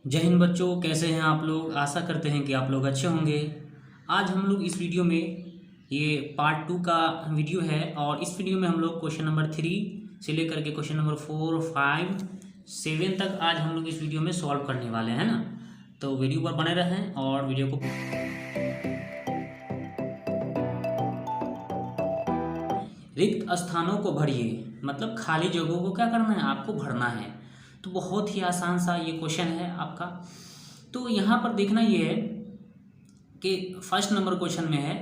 जय हिंद बच्चों, कैसे हैं आप लोग। आशा करते हैं कि आप लोग अच्छे होंगे। आज हम लोग इस वीडियो में ये पार्ट 2 का वीडियो है और इस वीडियो में हम लोग क्वेश्चन नंबर 3 से लेकर के क्वेश्चन नंबर 4, 5, 7 तक आज हम लोग इस वीडियो में सॉल्व करने वाले हैं ना। तो वीडियो पर बने रहें और वीडियो को रिक्त स्थानों को भरिए, मतलब खाली जगहों को क्या करना है, आपको भरना है। तो बहुत ही आसान सा ये क्वेश्चन है आपका। तो यहाँ पर देखना ये है कि फर्स्ट नंबर क्वेश्चन में है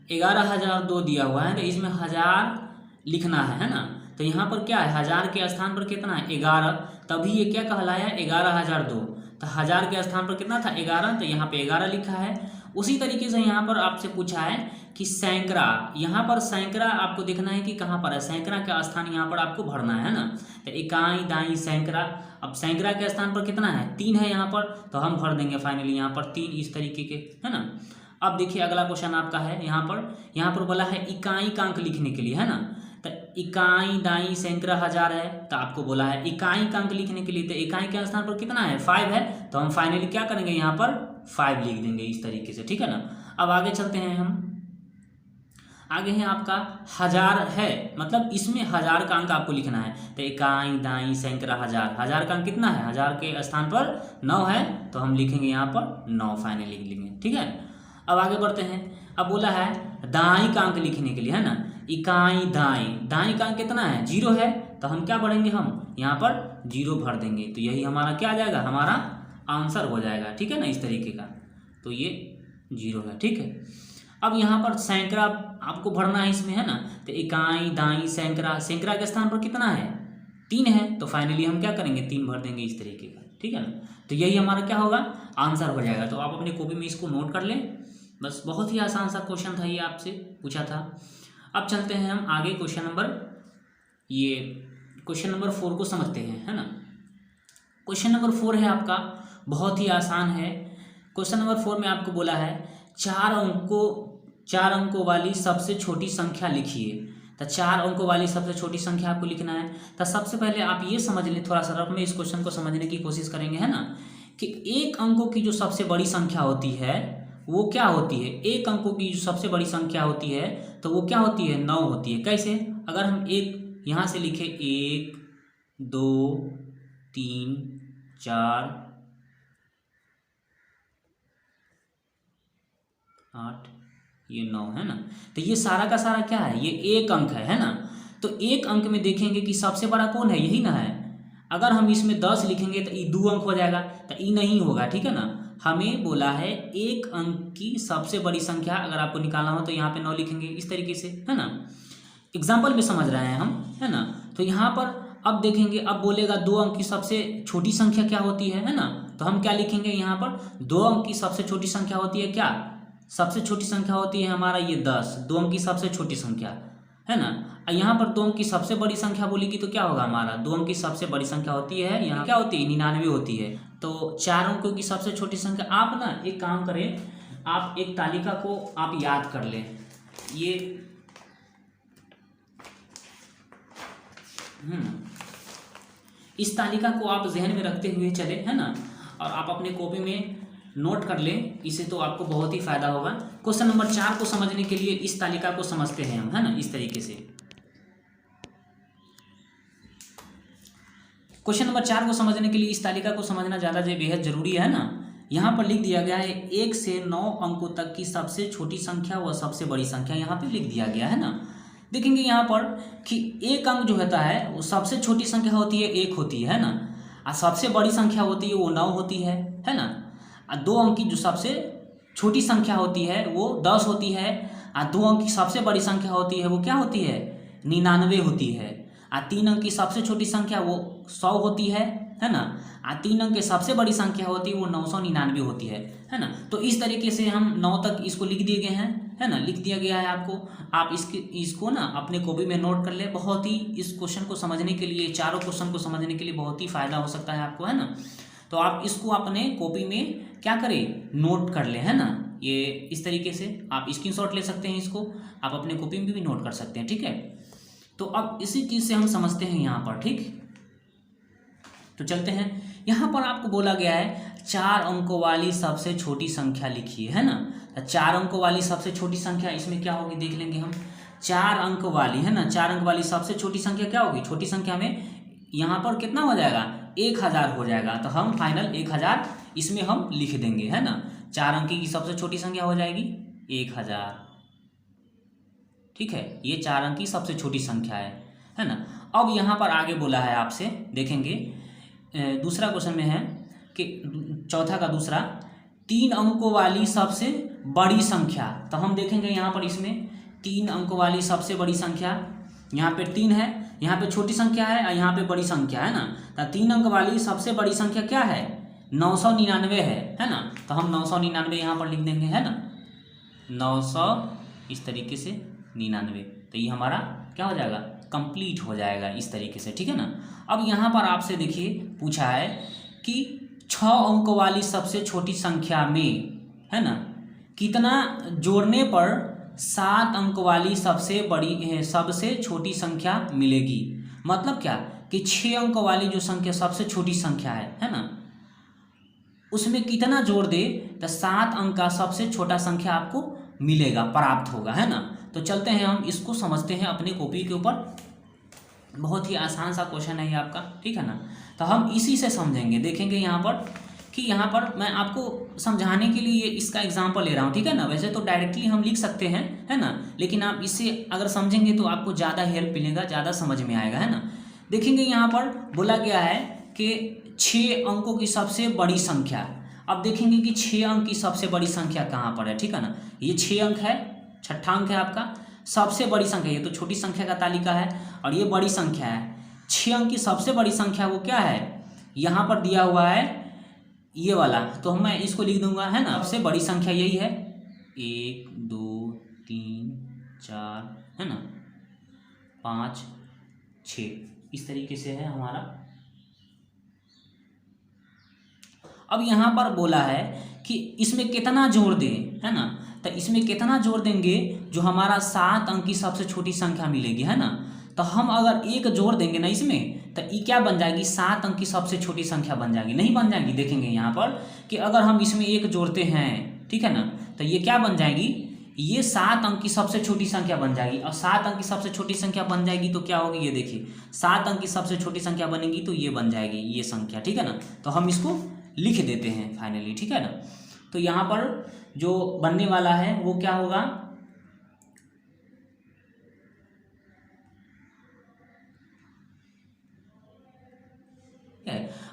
11,002 दिया हुआ है, तो इसमें 1000 लिखना है ना। तो यहाँ पर क्या है, 1000 के स्थान पर कितना है 11, तभी ये क्या कहलाया 11,002। तो 1000 के स्थान पर कितना था 11, तो यहाँ पे 11 लिखा है। उसी तरीके से यहाँ पर आपसे पूछा है कि सैकड़ा, यहाँ पर सैकड़ा आपको देखना है कि कहाँ पर है। सैकड़ा का स्थान यहाँ पर आपको भरना है ना। तो इकाई दाई सैकड़ा, अब सैकड़ा के स्थान पर कितना है 3 है यहाँ पर, तो हम भर देंगे फाइनली यहाँ पर 3 इस तरीके के, है ना। अब देखिए अगला क्वेश्चन आपका है यहाँ पर बोला है इकाई का अंक लिखने के लिए, है ना। तो इकाई दाई सैकड़ा 1000 है, तो आपको बोला है इकाई का अंक लिखने के लिए, तो इकाई के स्थान पर कितना है 5 है, तो हम फाइनली क्या करेंगे यहाँ पर 5 लिख देंगे इस तरीके से, ठीक है ना। अब आगे चलते हैं हम। आगे है आपका 1000 है, मतलब इसमें 1000 का अंक आपको लिखना है। तो इकाई दाई सैकड़ा 1000, 1000 का अंक कितना है, 1000 के स्थान पर 9 है, तो हम लिखेंगे यहाँ पर 9 फाइनली लिख लेंगे, ठीक है। अब आगे बढ़ते हैं। अब बोला है दाई का अंक लिखने के लिए, है ना। इकाई दाई, दाई का अंक कितना है 0 है, तो हम क्या बढ़ेंगे, हम यहाँ पर 0 भर देंगे। तो यही हमारा क्या आ जाएगा, हमारा आंसर हो जाएगा, ठीक है ना, इस तरीके का। तो ये 0 है, ठीक है। अब यहाँ पर सैकड़ा आपको भरना है इसमें, है ना। तो इकाई दाई सैकड़ा, सैकड़ा के स्थान पर कितना है 3 है, तो फाइनली हम क्या करेंगे 3 भर देंगे इस तरीके का, ठीक है ना। तो यही हमारा क्या होगा, आंसर हो जाएगा। तो आप अपनी कॉपी में इसको नोट कर लें। बस बहुत ही आसान सा क्वेश्चन था, ये आपसे पूछा था। अब चलते हैं हम आगे क्वेश्चन नंबर 4 को समझते हैं, है ना। क्वेश्चन नंबर 4 है आपका, बहुत ही आसान है। क्वेश्चन नंबर 4 में आपको बोला है 4 अंकों वाली सबसे छोटी संख्या लिखिए। तो 4 अंकों वाली सबसे छोटी संख्या आपको लिखना है। तो सबसे पहले आप ये समझ लें, थोड़ा सा रफ में इस क्वेश्चन को समझने की कोशिश करेंगे, है ना, कि एक अंकों की जो सबसे बड़ी संख्या होती है वो क्या होती है। एक अंकों की जो सबसे बड़ी संख्या होती है तो वो क्या होती है 9 होती है। कैसे, अगर हम एक यहाँ से लिखे 1, 2, 3, 4, 8, ये 9 है ना। तो ये सारा का सारा क्या है, ये एक अंक है ना। तो एक अंक में देखेंगे कि सबसे बड़ा कौन है, यही ना है। अगर हम इसमें 10 लिखेंगे तो ये 2 अंक हो जाएगा, तो ये नहीं होगा, ठीक है ना। हमें बोला है एक अंक की सबसे बड़ी संख्या अगर आपको निकालना हो तो यहाँ पे 9 लिखेंगे इस तरीके से, है ना। एग्जाम्पल में समझ रहे हैं हम, है ना। तो यहाँ पर अब देखेंगे, अब बोलेगा 2 अंक की सबसे छोटी संख्या क्या होती है ना। तो हम क्या लिखेंगे यहाँ पर, 2 अंक की सबसे छोटी संख्या होती है क्या, सबसे छोटी संख्या होती है हमारा ये 10, 2 अंक की सबसे छोटी संख्या, है ना। यहाँ पर 2 अंक की सबसे बड़ी संख्या बोलेगी तो क्या होगा हमारा, 2 अंक की सबसे बड़ी संख्या होती है यहाँ क्या होती है 99 होती है। तो 4 अंकों की सबसे छोटी संख्या, आप ना एक काम करें, आप एक तालिका को आप याद कर लें। ये इस तालिका को आप जहन में रखते हुए चले, है ना, और आप अपने कॉपी में नोट कर लें। इससे तो आपको बहुत ही फायदा होगा। क्वेश्चन नंबर 4 को समझने के लिए इस तालिका को समझते हैं हम, है ना, इस तरीके से। क्वेश्चन नंबर 4 को समझने के लिए इस तालिका को समझना ज़्यादा बेहद जरूरी है ना। यहाँ पर लिख दिया गया है 1 से 9 अंकों तक की सबसे छोटी संख्या व सबसे बड़ी संख्या, यहाँ पे लिख दिया गया है ना। देखेंगे यहाँ पर कि एक अंक जो होता है वो सबसे छोटी संख्या होती है 1 होती है ना, और सबसे बड़ी संख्या होती है वो 9 होती है ना। 2 अंक की जो सबसे छोटी संख्या होती है वो 10 होती है, और 2 अंक की सबसे बड़ी संख्या होती है वो क्या होती है 99 होती है, और 3 अंक की सबसे छोटी संख्या वो 100 होती है ना, और 3 अंक की सबसे बड़ी संख्या होती है वो 999 होती है ना। तो इस तरीके से हम 9 तक इसको लिख दिए गए हैं, है ना, लिख दिया गया है आपको। आप इसको ना अपने कॉपी में नोट कर ले। बहुत ही इस क्वेश्चन को समझने के लिए, चारों क्वेश्चन को समझने के लिए बहुत ही फायदा हो सकता है आपको, है ना। तो आप इसको अपने कॉपी में क्या करें, नोट कर ले, है ना। ये इस तरीके से आप स्क्रीनशॉट ले सकते हैं, इसको आप अपने कॉपी में भी नोट कर सकते हैं, ठीक है। तो अब इसी चीज़ से हम समझते हैं यहाँ पर, ठीक। तो चलते हैं यहाँ पर आपको बोला गया है 4 अंकों वाली सबसे छोटी संख्या लिखिए, है ना। तो 4 अंकों वाली सबसे छोटी संख्या इसमें क्या होगी देख लेंगे हम। 4 अंक वाली, है ना, 4 अंक वाली सबसे छोटी संख्या क्या होगी, छोटी संख्या में यहाँ पर कितना हो जाएगा, 1000 हो जाएगा। तो हम फाइनल 1000 इसमें हम लिख देंगे, है ना। 4 अंकी की सबसे छोटी संख्या हो जाएगी 1000, ठीक है। ये 4 अंक की सबसे छोटी संख्या है ना। अब यहाँ पर आगे बोला है आपसे, देखेंगे दूसरा क्वेश्चन में है कि चौथा का दूसरा, 3 अंकों वाली सबसे बड़ी संख्या। तो हम देखेंगे यहाँ पर इसमें 3 अंकों वाली सबसे बड़ी संख्या, यहाँ पे 3 है, यहाँ पे छोटी संख्या है और यहाँ पे बड़ी संख्या है ना। तो 3 अंक वाली सबसे बड़ी संख्या क्या है, 999 है ना। तो हम 999 यहाँ पर लिख देंगे, है ना, 900 इस तरीके से 99। तो ये हमारा क्या हो जाएगा, कंप्लीट हो जाएगा इस तरीके से, ठीक है ना। अब यहाँ पर आपसे देखिए पूछा है कि 6 अंकों वाली सबसे छोटी संख्या में, है ना, कितना जोड़ने पर 7 अंक वाली सबसे छोटी संख्या मिलेगी। मतलब क्या कि 6 अंक वाली जो संख्या सबसे छोटी संख्या है ना, उसमें कितना जोड़ दे तो 7 अंक का सबसे छोटा संख्या आपको मिलेगा, प्राप्त होगा, है ना। तो चलते हैं हम इसको समझते हैं अपने कॉपी के ऊपर। बहुत ही आसान सा क्वेश्चन है ये आपका, ठीक है ना। तो हम इसी से समझेंगे, देखेंगे यहाँ पर कि यहाँ पर मैं आपको समझाने के लिए इसका एग्जांपल ले रहा हूँ, ठीक है ना। वैसे तो डायरेक्टली हम लिख सकते हैं, है ना, लेकिन आप इससे अगर समझेंगे तो आपको ज़्यादा हेल्प मिलेगा, ज़्यादा समझ में आएगा, है ना। देखेंगे यहाँ पर बोला गया है कि 6 अंकों की सबसे बड़ी संख्या। अब देखेंगे कि 6 अंक की सबसे बड़ी संख्या कहाँ पर है, ठीक है ना। ये 6 अंक है, छठा अंक है आपका, सबसे बड़ी संख्या, ये तो छोटी संख्या का तालिका है और ये बड़ी संख्या है। 6 अंक की सबसे बड़ी संख्या वो क्या है, यहाँ पर दिया हुआ है ये वाला, तो मैं इसको लिख दूंगा, है ना। सबसे बड़ी संख्या यही है, 1 2 3 4, है ना, 5 6 इस तरीके से है हमारा। अब यहाँ पर बोला है कि इसमें कितना जोड़ दें, है ना। तो इसमें कितना जोड़ देंगे जो हमारा 7 अंक की सबसे छोटी संख्या मिलेगी, है ना। तो हम अगर 1 जोड़ देंगे ना इसमें, तो ये क्या बन जाएगी, 7 अंक की सबसे छोटी संख्या बन जाएगी, नहीं बन जाएगी। देखेंगे यहाँ पर कि अगर हम इसमें 1 जोड़ते हैं, ठीक है ना, तो ये क्या बन जाएगी, ये 7 अंक की सबसे छोटी संख्या बन जाएगी। और 7 अंक की सबसे छोटी संख्या बन जाएगी तो क्या होगी, ये देखिए 7 अंक की सबसे छोटी संख्या बनेगी तो ये बन जाएगी ये संख्या, ठीक है ना। तो हम इसको लिख देते हैं फाइनली, ठीक है ना। तो यहाँ पर जो बनने वाला है वो क्या होगा,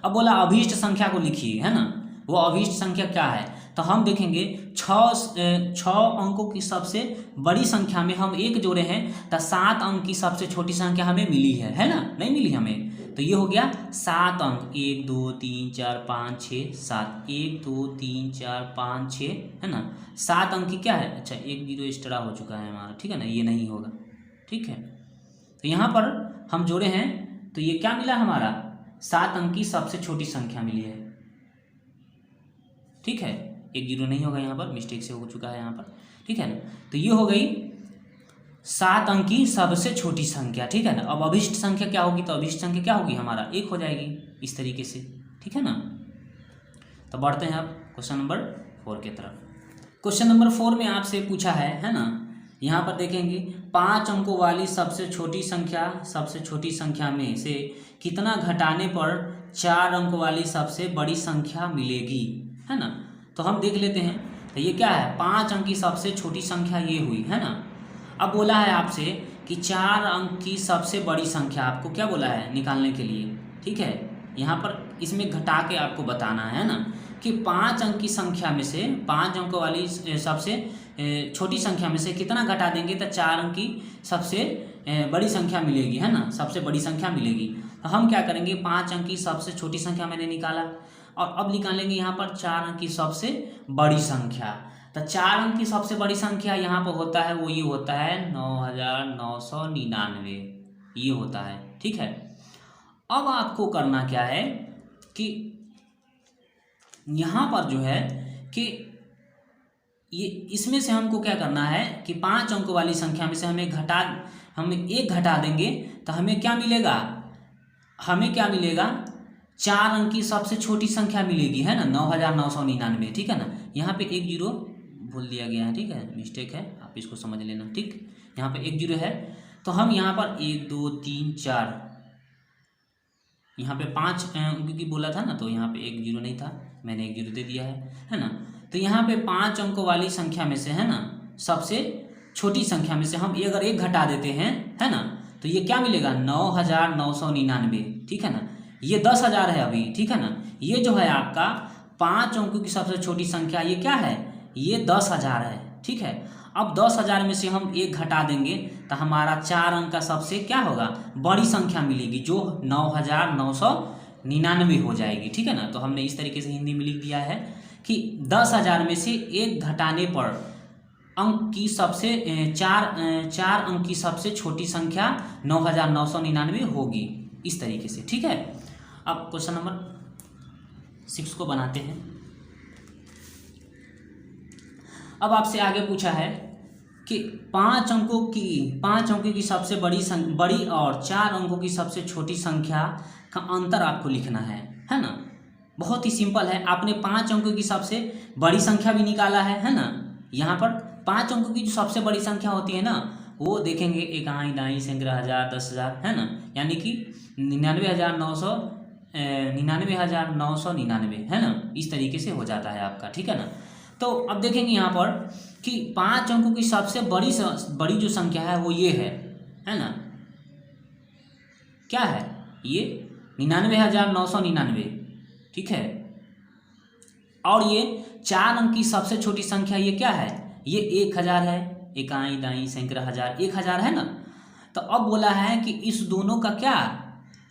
अब बोला अभीष्ट संख्या को लिखिए, है ना। वो अभीष्ट संख्या क्या है, तो हम देखेंगे 6 अंकों की सबसे बड़ी संख्या में हम 1 जोड़े हैं तो 7 अंक की सबसे छोटी संख्या हमें मिली है ना, नहीं मिली हमें। तो ये हो गया 7 अंक, 1 2 3 4 5 6 7, 1 2 3 4 5 6, है ना। 7 अंक की क्या है, अच्छा 1 0 एक्स्ट्रा हो चुका है हमारा, ठीक है ना, ये नहीं होगा, ठीक है। तो यहाँ पर हम जोड़े हैं तो ये क्या मिला हमारा, 7 अंक की सबसे छोटी संख्या मिली है, ठीक है। 1 0 नहीं होगा यहाँ पर, मिस्टेक से हो चुका है यहाँ पर, ठीक है ना। तो ये हो गई 7 अंक की सबसे छोटी संख्या, ठीक है ना। अब अभिष्ट संख्या क्या होगी, तो अभिष्ट संख्या क्या होगी हमारा 1 हो जाएगी इस तरीके से, ठीक है ना। तो बढ़ते हैं अब क्वेश्चन नंबर 4 की तरफ। क्वेश्चन नंबर 4 में आपसे पूछा है ना, यहाँ पर देखेंगे 5 अंकों वाली सबसे छोटी संख्या में से कितना घटाने पर 4 अंक वाली सबसे बड़ी संख्या मिलेगी, है ना। तो हम देख लेते हैं, तो ये क्या है, 5 अंक की सबसे छोटी संख्या ये हुई, है ना। अब बोला है आपसे कि 4 अंक की सबसे बड़ी संख्या आपको क्या बोला है निकालने के लिए, ठीक है। यहाँ पर इसमें घटा के आपको बताना है ना कि 5 अंक की संख्या में से 5 अंकों वाली सबसे छोटी संख्या में से कितना घटा देंगे तो 4 अंक की सबसे बड़ी संख्या मिलेगी, है ना, सबसे बड़ी संख्या मिलेगी। तो हम क्या करेंगे, 5 अंक की सबसे छोटी संख्या मैंने निकाला और अब निकालेंगे यहाँ पर 4 अंक की सबसे बड़ी संख्या। तो 4 अंक की सबसे बड़ी संख्या यहाँ पर होता है वो ये होता है 9999, ये होता है, ठीक है। अब आपको करना क्या है कि यहाँ पर जो है कि ये इसमें से हमको क्या करना है कि 5 अंक वाली संख्या में से हम 1 घटा देंगे तो हमें क्या मिलेगा, 4 अंक की सबसे छोटी संख्या मिलेगी, है ना, 9999, ठीक है ना। यहाँ पे 1 जीरो भूल दिया गया है, ठीक है, मिस्टेक है, आप इसको समझ लेना, ठीक। यहाँ पे 1 जीरो है, तो हम यहाँ पर 1 2 3 4, यहाँ पे 5 क्योंकि बोला था ना, तो यहाँ पे 1 जीरो नहीं था, मैंने 1 जीरो दे दिया है ना। तो यहाँ पे 5 अंकों वाली संख्या में से, है ना, सबसे छोटी संख्या में से हम अगर 1 घटा देते हैं, है ना, तो ये क्या मिलेगा, 9999, ठीक है ना। ये 10,000 है अभी, ठीक है ना। ये जो है आपका 5 अंकों की सबसे छोटी संख्या, ये क्या है, ये 10,000 है, ठीक है। अब 10,000 में से हम 1 घटा देंगे तो हमारा 4 अंक का सबसे क्या होगा, बड़ी संख्या मिलेगी, जो 9999 हो जाएगी, ठीक है ना। तो हमने इस तरीके से हिंदी में लिख दिया है कि 10,000 में से 1 घटाने पर अंक की सबसे चार अंक की सबसे छोटी संख्या 9999 होगी, इस तरीके से, ठीक है। अब क्वेश्चन नंबर 6 को बनाते हैं। अब आपसे आगे पूछा है कि 5 अंकों की सबसे बड़ी और 4 अंकों की सबसे छोटी संख्या का अंतर आपको लिखना है ना। बहुत ही सिंपल है, आपने 5 अंकों की सबसे बड़ी संख्या भी निकाला है ना। यहाँ पर 5 अंकों की जो सबसे बड़ी संख्या होती है ना, वो देखेंगे 1 आई दाई सैकड़ा हज़ार 10,000, है ना, यानी कि 99,999 है ना, इस तरीके से हो जाता है आपका, ठीक है ना। तो अब देखेंगे यहाँ पर कि 5 अंकों की सबसे बड़ी जो संख्या है वो ये है ना, क्या है, ये 99,999, ठीक है। और ये 4 अंक की सबसे छोटी संख्या ये क्या है, ये 1000 है, इकाई दाई सैकड़ा हज़ार 1000 है ना। तो अब बोला है कि इस दोनों का क्या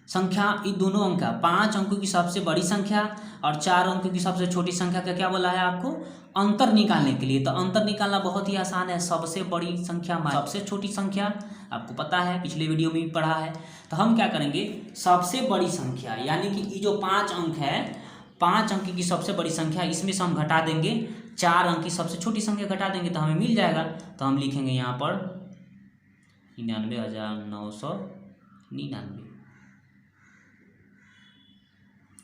संख्या, इन दोनों अंक का 5 अंकों की सबसे बड़ी संख्या और 4 अंकों की सबसे छोटी संख्या का क्या बोला है आपको, अंतर निकालने के लिए। तो अंतर निकालना बहुत ही आसान है, सबसे बड़ी संख्या सबसे छोटी संख्या, आपको पता है, पिछले वीडियो में भी पढ़ा है। तो हम क्या करेंगे, सबसे बड़ी संख्या यानी कि ये जो 5 अंक है, 5 अंक की सबसे बड़ी संख्या, इसमें से हम घटा देंगे 4 अंक की सबसे छोटी संख्या घटा देंगे तो हमें मिल जाएगा। तो हम लिखेंगे यहाँ पर 99,999,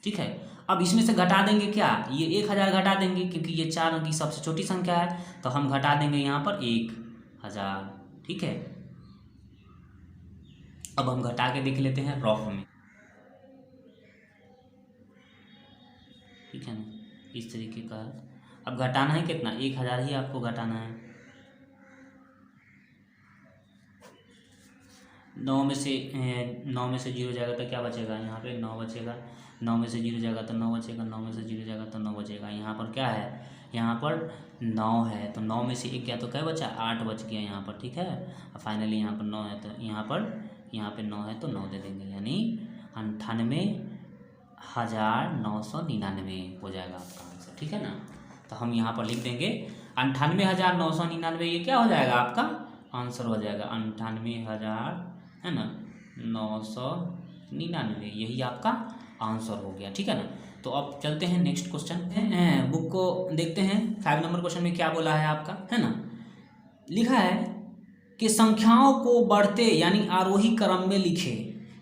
ठीक है। अब इसमें से घटा देंगे क्या, ये 1000 घटा देंगे क्योंकि ये 4 अंक की सबसे छोटी संख्या है, तो हम घटा देंगे यहाँ पर 1000, ठीक है। अब हम घटा के देख लेते हैं रफ में, ठीक है ना, इस तरीके का। अब घटाना है कितना, 1000 ही आपको घटाना है। 9 में से 0 जाएगा तो क्या बचेगा, यहाँ पे 9 बचेगा। 9 में से 0 जाएगा तो 9 बचेगा। 9 में से 0 जाएगा तो 9 बचेगा। यहाँ पर क्या है, यहाँ पर 9 है, तो 9 में से 1 गया तो क्या बचा, 8 बच गया यहाँ पर, ठीक है। और फाइनली यहाँ पर 9 है, तो यहाँ पे 9 है तो 9 दे देंगे, यानी 98,999 हो जाएगा आपका आंसर, ठीक है ना। तो हम यहाँ पर लिख देंगे 98,999, ये क्या हो जाएगा आपका आंसर हो जाएगा 98,000, है ना, 999, यही आपका आंसर हो गया, ठीक है ना। तो अब चलते हैं नेक्स्ट क्वेश्चन, बुक को देखते हैं। 5 नंबर क्वेश्चन में क्या बोला है आपका, है ना, लिखा है कि संख्याओं को बढ़ते यानी आरोही क्रम में लिखे,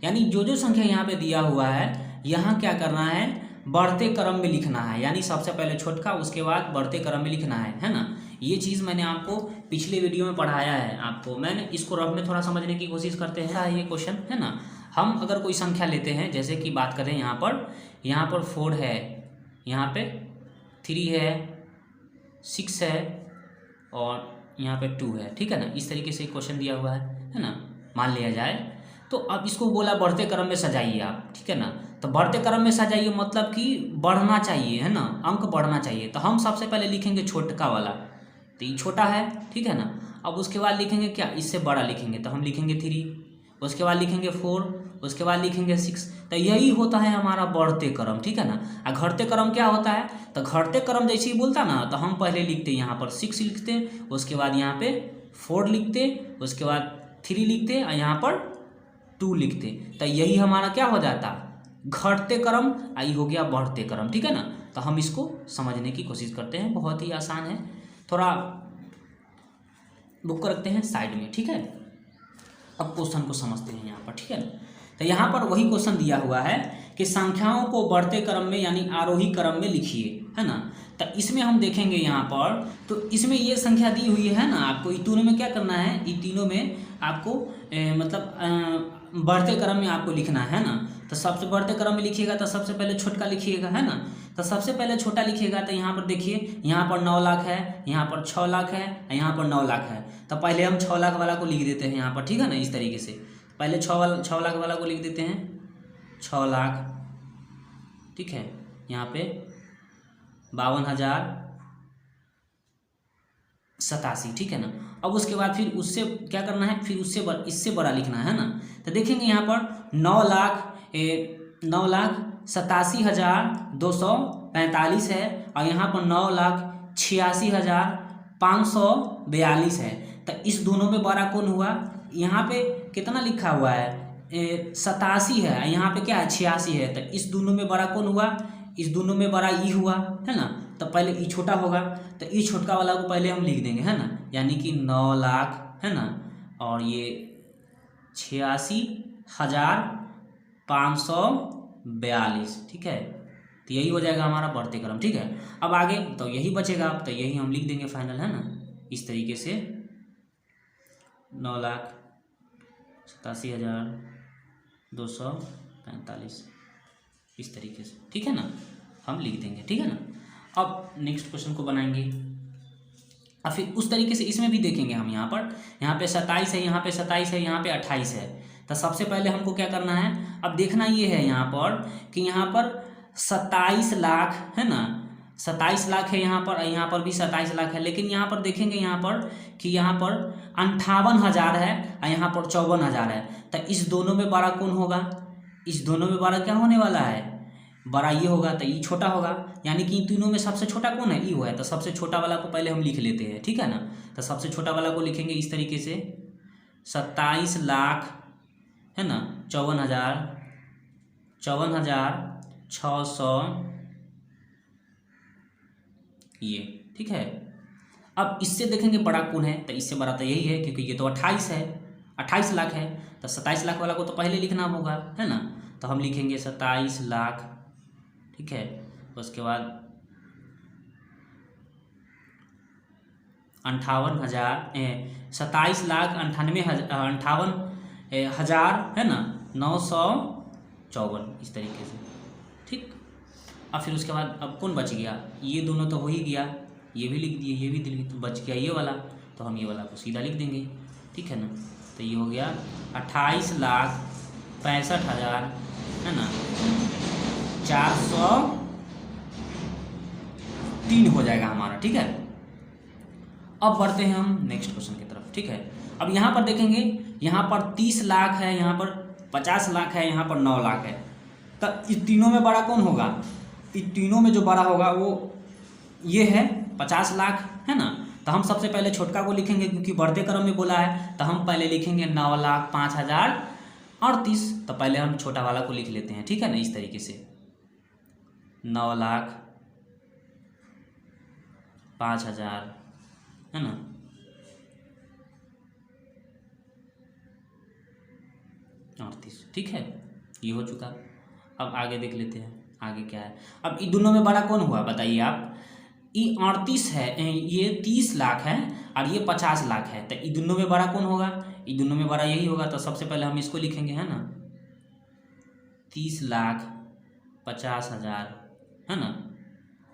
यानी जो संख्या यहाँ पे दिया हुआ है, यहाँ क्या करना है, बढ़ते क्रम में लिखना है, यानी सबसे पहले छोटका, उसके बाद बढ़ते क्रम में लिखना है ना। ये चीज़ मैंने आपको पिछले वीडियो में पढ़ाया है आपको, मैंने इसको रफ में थोड़ा समझने की कोशिश करते हैं। ये क्वेश्चन है ना, हम अगर कोई संख्या लेते हैं, जैसे कि बात करें यहाँ पर 4 है, यहाँ पे 3 है, 6 है और यहाँ पे 2 है, ठीक है ना। इस तरीके से क्वेश्चन दिया हुआ है ना, मान लिया जाए। तो अब इसको बोला बढ़ते क्रम में सजाइए आप, ठीक है ना। तो बढ़ते क्रम में सजाइए मतलब कि बढ़ना चाहिए, है ना, अंक बढ़ना चाहिए। तो हम सबसे पहले लिखेंगे छोटका वाला, तो ये छोटा है, ठीक है ना। अब उसके बाद लिखेंगे क्या, इससे बड़ा लिखेंगे, तो हम लिखेंगे 3, उसके बाद लिखेंगे 4, उसके बाद लिखेंगे 6। तो यही होता है हमारा बढ़ते क्रम, ठीक है ना। और घटते क्रम क्या होता है, तो घटते क्रम जैसे ही बोलता ना, तो हम पहले लिखते यहाँ पर 6 लिखते, उसके बाद यहाँ पे 4 लिखते, उसके बाद 3 लिखते और यहाँ पर 2 लिखते। तो यही हमारा क्या हो जाता, घटते क्रम, आई हो गया बढ़ते क्रम, ठीक है ना। तो हम इसको समझने की कोशिश करते हैं, बहुत ही आसान है। थोड़ा बुक को रखते हैं साइड में, ठीक है। अब क्वेश्चन को समझते हैं यहाँ पर, ठीक है ना। तो यहाँ पर वही क्वेश्चन दिया हुआ है कि संख्याओं को बढ़ते क्रम में यानी आरोही क्रम में लिखिए, है ना। तो इसमें हम देखेंगे यहाँ पर, तो इसमें ये संख्या दी हुई है ना आपको, इन तीनों में क्या करना है, इन तीनों में आपको बढ़ते क्रम में आपको लिखना है ना। तो सबसे बढ़ते क्रम में लिखिएगा तो सबसे पहले छोटका लिखिएगा, है ना। तो सबसे पहले छोटा लिखिएगा तो यहाँ पर देखिए, यहाँ पर 9 लाख है, यहाँ पर 6 लाख है, यहाँ पर 9 लाख है। तो पहले हम 6 लाख वाला को लिख देते हैं यहाँ पर, ठीक है ना, इस तरीके से। पहले 6 लाख वाला को लिख देते हैं, 6 लाख, ठीक है। यहाँ पे 52,087, ठीक है ना। अब उसके बाद फिर उससे क्या करना है, फिर उससे इससे बड़ा लिखना है ना। तो देखेंगे यहाँ पर 9,87,245 है और यहाँ पर 9,86,542 है। तो इस दोनों में बड़ा कौन हुआ, यहाँ पे कितना लिखा हुआ है 87 है, यहाँ पे क्या है 86 है। तो इस दोनों में बड़ा कौन हुआ, इस दोनों में बड़ा ई हुआ, है ना। तो पहले ई छोटा होगा, तो ई छोटका वाला को पहले हम लिख देंगे, है ना, यानी कि 9 लाख, है ना, और ये 86,542, ठीक है। तो यही हो जाएगा हमारा बढ़ते क्रम, ठीक है। अब आगे तो यही बचेगा, तो यही हम लिख देंगे फाइनल, है ना, इस तरीके से 9,87,245 इस तरीके से, ठीक है ना, हम लिख देंगे, ठीक है ना। अब नेक्स्ट क्वेश्चन को बनाएंगे और फिर उस तरीके से इसमें भी देखेंगे हम। यहाँ पे 27 है, यहाँ पे 27 है, यहाँ पे 28 है। तो सबसे पहले हमको क्या करना है, अब देखना ये है यहाँ पर कि यहाँ पर 27 लाख है ना, 27 लाख है यहाँ पर भी 27 लाख है। लेकिन यहाँ पर देखेंगे यहाँ पर कि यहाँ पर 58,000 है और यहाँ पर 54,000 है। तो इस दोनों में बड़ा कौन होगा, इस दोनों में बड़ा क्या होने वाला है, बड़ा ये होगा, तो ये छोटा होगा, यानी कि इन तीनों में सबसे छोटा कौन है, ई हुआ है। तो सबसे छोटा वाला को पहले हम लिख लेते हैं, ठीक है ना। तो सबसे छोटा वाला को लिखेंगे इस तरीके से 27 लाख, है ना, 54,600 ये, ठीक है। अब इससे देखेंगे बड़ा कौन है, तो इससे बड़ा तो यही है क्योंकि ये तो 28 है, 28 लाख है। तो 27 लाख वाला को तो पहले लिखना होगा, है ना। तो हम लिखेंगे 27 लाख, ठीक है। उसके बाद 27,98,000 है ना, 954 इस तरीके से, ठीक। अब फिर उसके बाद अब कौन बच गया, ये दोनों तो हो ही गया, ये भी लिख दिए, ये भी लिख, तो बच गया ये वाला, तो हम ये वाला को सीधा लिख देंगे, ठीक है ना। तो ये हो गया 28,65,000 है ना, 403 हो जाएगा हमारा, ठीक है। अब बढ़ते हैं हम नेक्स्ट क्वेश्चन की तरफ, ठीक है। अब यहाँ पर देखेंगे, यहाँ पर 30 लाख है, यहाँ पर 50 लाख है, यहाँ पर 9 लाख है। तो इस तीनों में बड़ा कौन होगा, इन तीनों में जो बड़ा होगा वो ये है 50 लाख, है ना। तो हम सबसे पहले छोटका को लिखेंगे क्योंकि बढ़ते क्रम में बोला है। तो हम पहले लिखेंगे 9,05,038। तो पहले हम छोटा वाला को लिख लेते हैं, ठीक है ना, इस तरीके से 9,05,000 है ना, 38, ठीक है। ये हो चुका। अब आगे देख लेते हैं आगे क्या है। अब इन दोनों में बड़ा कौन हुआ बताइए आप, ये 38 है, ये 30 लाख है और ये 50 लाख है। तो इन दोनों में बड़ा कौन होगा, इन दोनों में बड़ा यही होगा। तो सबसे पहले हम इसको लिखेंगे, है ना, 30,50,000 है ना,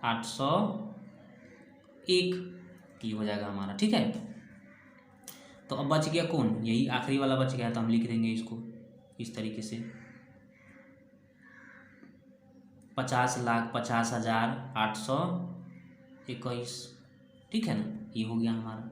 801 की हो जाएगा हमारा, ठीक है। तो अब बच गया कौन, यही आखिरी वाला बच गया। तो हम लिख देंगे इसको इस तरीके से 50,50,821, ठीक है ना, ये हो गया हमारा।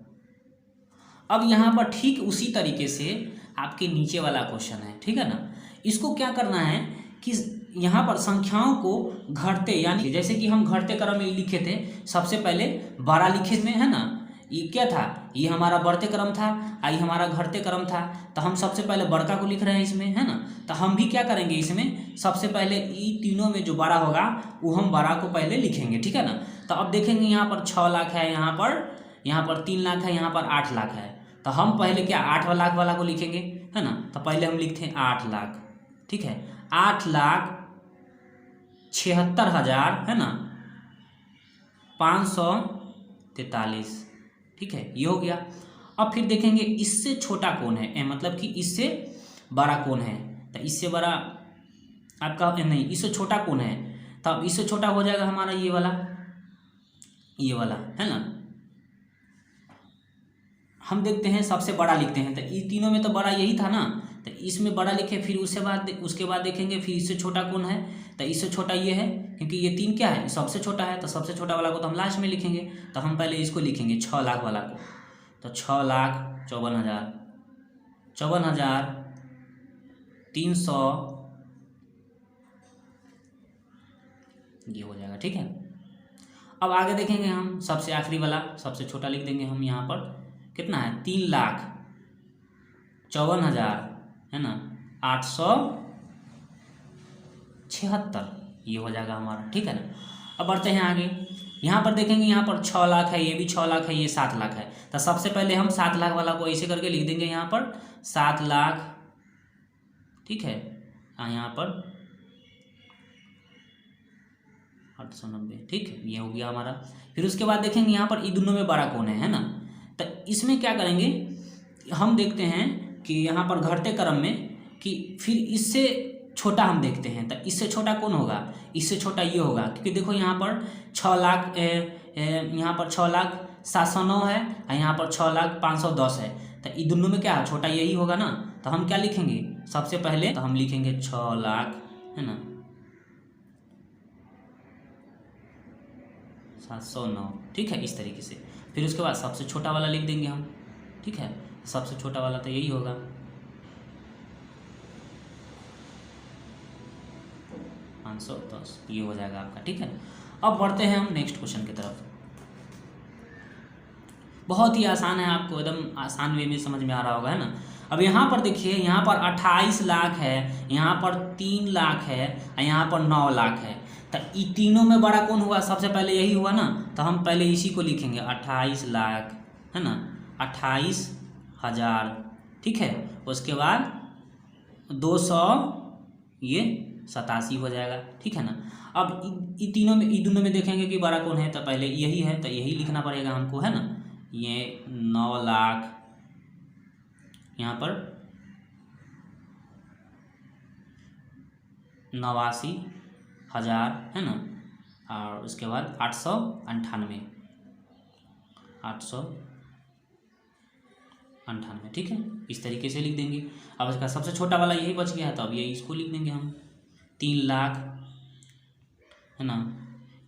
अब यहाँ पर ठीक उसी तरीके से आपके नीचे वाला क्वेश्चन है, ठीक है ना। इसको क्या करना है कि यहाँ पर संख्याओं को घटते, यानी जैसे कि हम घटते क्रम में लिखे थे, सबसे पहले बड़ा लिखे में, है ना। ये क्या था, ये हमारा बढ़ते क्रम था, ये हमारा घटते क्रम था। तो हम सबसे पहले बड़का को लिख रहे हैं इसमें, है ना। तो हम भी क्या करेंगे, इसमें सबसे पहले ये तीनों में जो बड़ा होगा वो हम बड़ा को पहले लिखेंगे, ठीक है ना। तो अब देखेंगे यहाँ पर 6 लाख है, यहाँ पर 3 लाख है, यहाँ पर 8 लाख है। तो हम पहले क्या 8 लाख वाला को लिखेंगे, है ना। तो पहले हम लिखते हैं 8 लाख, ठीक है। 8 लाख 76,000 है ना 543, ठीक है, ये हो गया। अब फिर देखेंगे इससे छोटा कौन है, मतलब कि इससे बड़ा कौन है, तो इससे बड़ा आपका नहीं, इससे छोटा कौन है, तब इससे छोटा हो जाएगा हमारा ये वाला है ना। हम देखते हैं सबसे बड़ा लिखते हैं, तो इन तीनों में तो बड़ा यही था ना, तो इसमें बड़ा लिखे, फिर उसके बाद देखेंगे फिर इससे छोटा कौन है, तो इससे छोटा ये है, क्योंकि ये 3 क्या है, सबसे छोटा है, तो सबसे छोटा वाला को तो हम लास्ट में लिखेंगे। तो हम पहले इसको लिखेंगे 6 लाख वाला को, तो 6,54,300 ये हो जाएगा, ठीक है। अब आगे देखेंगे हम सबसे आखिरी वाला, सबसे छोटा लिख देंगे हम यहाँ पर, कितना है 3,54,000 है ना 876, ये हो जाएगा हमारा, ठीक है ना। अब बढ़ते हैं आगे, यहाँ पर देखेंगे, यहाँ पर 6 लाख है, ये भी 6 लाख है, ये 7 लाख है, तो सबसे पहले हम 7 लाख वाला को ऐसे करके लिख देंगे यहाँ पर 7 लाख, ठीक है, यहाँ पर 890, ठीक है, ये हो गया हमारा। फिर उसके बाद देखेंगे यहाँ पर ये दोनों में बड़ा कौन है ना, तो इसमें क्या करेंगे, हम देखते हैं कि यहाँ पर घटते क्रम में कि फिर इससे छोटा हम देखते हैं, तो इससे छोटा कौन होगा, इससे छोटा ये होगा, क्योंकि देखो यहाँ पर 6 लाख यहाँ पर 6,07,9 है और यहाँ पर 6,05,10 है, तो ये दोनों में क्या है, छोटा यही होगा ना। तो हम क्या लिखेंगे, सबसे पहले तो हम लिखेंगे 6 लाख है ना 709, ठीक है, इस तरीके से। फिर उसके बाद सबसे छोटा वाला लिख देंगे हम, ठीक है, सबसे छोटा वाला तो यही होगा 510, ये हो जाएगा आपका, ठीक है। अब बढ़ते हैं हम नेक्स्ट क्वेश्चन की तरफ। बहुत ही आसान है, आपको एकदम आसान वे में समझ में आ रहा होगा, है ना। अब यहाँ पर देखिए, यहाँ पर 28 लाख है, यहाँ पर 3 लाख है और यहाँ पर 9 लाख है, तो ये तीनों में बड़ा कौन हुआ, सबसे पहले यही हुआ ना, तो हम पहले इसी को लिखेंगे 28 लाख है ना 28,000, ठीक है। उसके बाद 200 ये 87 हो जाएगा, ठीक है ना। अब ये दोनों में देखेंगे कि बड़ा कौन है, तो पहले यही है, तो यही लिखना पड़ेगा हमको, है ना। ये 9 लाख यहाँ पर 89,000 है ना, और उसके बाद 898, ठीक है, इस तरीके से लिख देंगे। अब इसका सबसे छोटा वाला यही बच गया है, तो अब ये इसको लिख देंगे हम 3 लाख है ना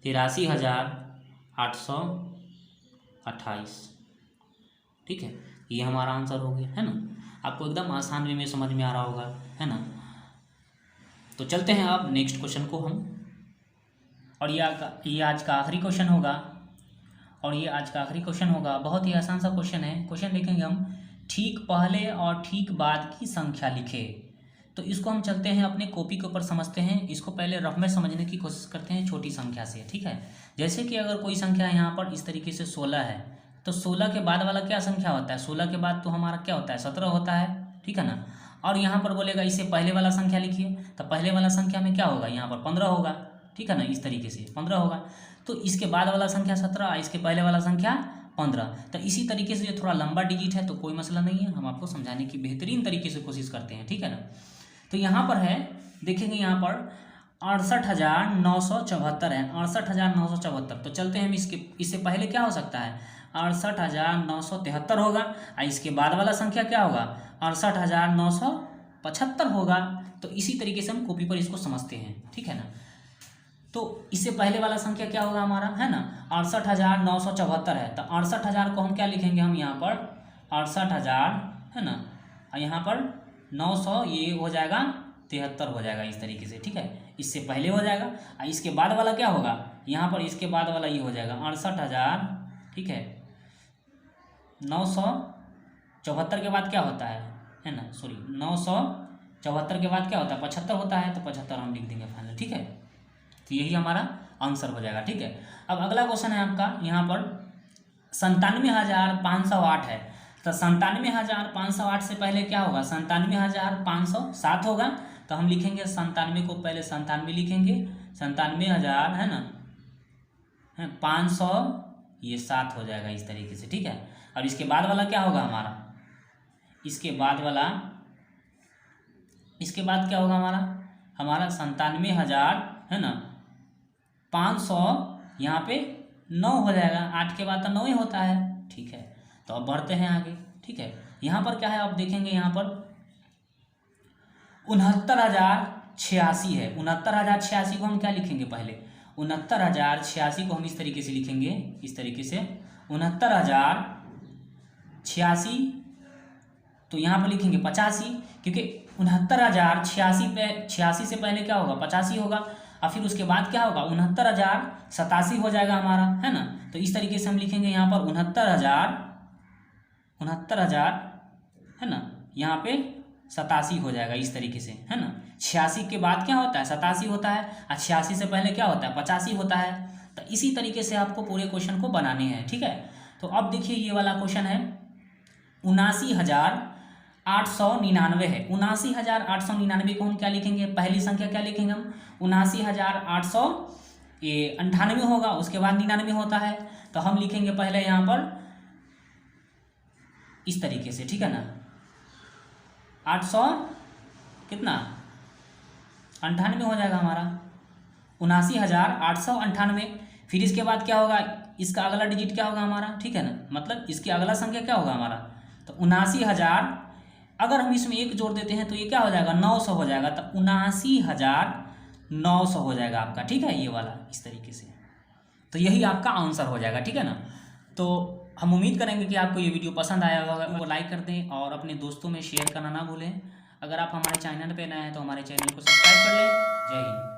83,828, ठीक है, ये हमारा आंसर हो गया, है ना। आपको एकदम आसान वे में समझ में आ रहा होगा, है ना। तो चलते हैं अब नेक्स्ट क्वेश्चन को हम, और ये आज का आखिरी क्वेश्चन होगा, बहुत ही आसान सा क्वेश्चन है। क्वेश्चन देखेंगे हम, ठीक पहले और ठीक बाद की संख्या लिखे। तो इसको हम चलते हैं अपने कॉपी के ऊपर समझते हैं। इसको पहले रफ में समझने की कोशिश करते हैं छोटी संख्या से, ठीक है। जैसे कि अगर कोई संख्या यहाँ पर इस तरीके से 16 है, तो 16 के बाद वाला क्या संख्या होता है, 16 के बाद तो हमारा क्या होता है 17 होता है, ठीक है ना। और यहाँ पर बोलेगा इससे पहले वाला संख्या लिखिए, तो पहले वाला संख्या में क्या होगा, यहाँ पर 15 होगा, ठीक है ना, इस तरीके से 15 होगा। तो इसके बाद वाला संख्या 17, इसके पहले वाला संख्या 15। तो इसी तरीके से ये थोड़ा लंबा डिजिट है तो कोई मसला नहीं है, हम आपको समझाने की बेहतरीन तरीके से कोशिश करते हैं, ठीक है ना। तो यहाँ पर है, देखेंगे यहाँ पर 68,974 है, 68,974। तो चलते हैं हम इससे पहले क्या हो सकता है, 68,973 होगा, और इसके बाद वाला संख्या क्या होगा 68,975 होगा। तो इसी तरीके से हम कॉपी पर इसको समझते हैं, ठीक है ना। तो इससे पहले वाला संख्या क्या होगा हमारा, है ना 68,974 है, तो 68,000 को हम क्या लिखेंगे, हम यहाँ पर 68,000 है ना, और यहाँ पर 900 ये हो जाएगा 73 हो जाएगा, इस तरीके से, ठीक है। इससे पहले हो जाएगा, और इसके बाद वाला क्या होगा, यहाँ पर इसके बाद वाला ये हो जाएगा 68,000, ठीक है। 974 के बाद क्या होता है ना, सॉरी 974 के बाद क्या होता है 75 होता है, तो 75 हम लिख देंगे फाइनल, ठीक है। तो यही हमारा आंसर हो जाएगा, ठीक है। अब अगला क्वेश्चन है आपका, यहाँ पर 97,508 है, तो 97,508 से पहले क्या होगा 97,507 होगा, तो हम लिखेंगे 97 को पहले 97 लिखेंगे, 97,000 है ना, है 500, ये 7 हो जाएगा इस तरीके से, ठीक है। और इसके बाद वाला क्या होगा हमारा, इसके बाद क्या होगा हमारा 97,000 है ना 500, यहाँ पे 9 हो जाएगा, 8 के बाद तो 9 ही होता है, ठीक है। तो अब बढ़ते हैं आगे, ठीक है। यहाँ पर क्या है आप देखेंगे, यहाँ पर 69,086 है। 69,086 को हम क्या लिखेंगे, पहले 69,086 को हम इस तरीके से लिखेंगे, इस तरीके से 69,086, तो यहाँ पर लिखेंगे 85, क्योंकि 69,086 पे 86 से पहले क्या होगा 85 होगा, और फिर उसके बाद क्या होगा 69,087 हो जाएगा हमारा, है ना। तो इस तरीके से हम लिखेंगे यहाँ पर 69,000 है ना, यहाँ पे 87 हो जाएगा इस तरीके से, है ना। 86 के बाद क्या होता है 87 होता है, और 86 से पहले क्या होता है 85 होता है। तो इसी तरीके से आपको पूरे क्वेश्चन को बनाने हैं, ठीक है। तो अब देखिए ये वाला क्वेश्चन है 79,899 है। 79,899 को हम क्या लिखेंगे, पहली संख्या क्या लिखेंगे हम 79,898 होगा, उसके बाद 99 होता है, तो हम लिखेंगे पहले यहाँ पर इस तरीके से, ठीक है ना। 800 कितना 98 हो जाएगा हमारा, 79,898। फिर इसके बाद क्या होगा, इसका अगला डिजिट क्या होगा हमारा, ठीक है ना, मतलब इसकी अगला संख्या क्या होगा हमारा, तो 79,000, अगर हम इसमें 1 जोड़ देते हैं तो ये क्या हो जाएगा 900 हो जाएगा, तो 79,900 हो जाएगा आपका, ठीक है, ये वाला इस तरीके से। तो यही आपका आंसर हो जाएगा, ठीक है ना। तो हम उम्मीद करेंगे कि आपको ये वीडियो पसंद आया होगा, वो लाइक कर दें और अपने दोस्तों में शेयर करना ना भूलें। अगर आप हमारे चैनल पर नए हैं तो हमारे चैनल को सब्सक्राइब कर लें। जय हिंद।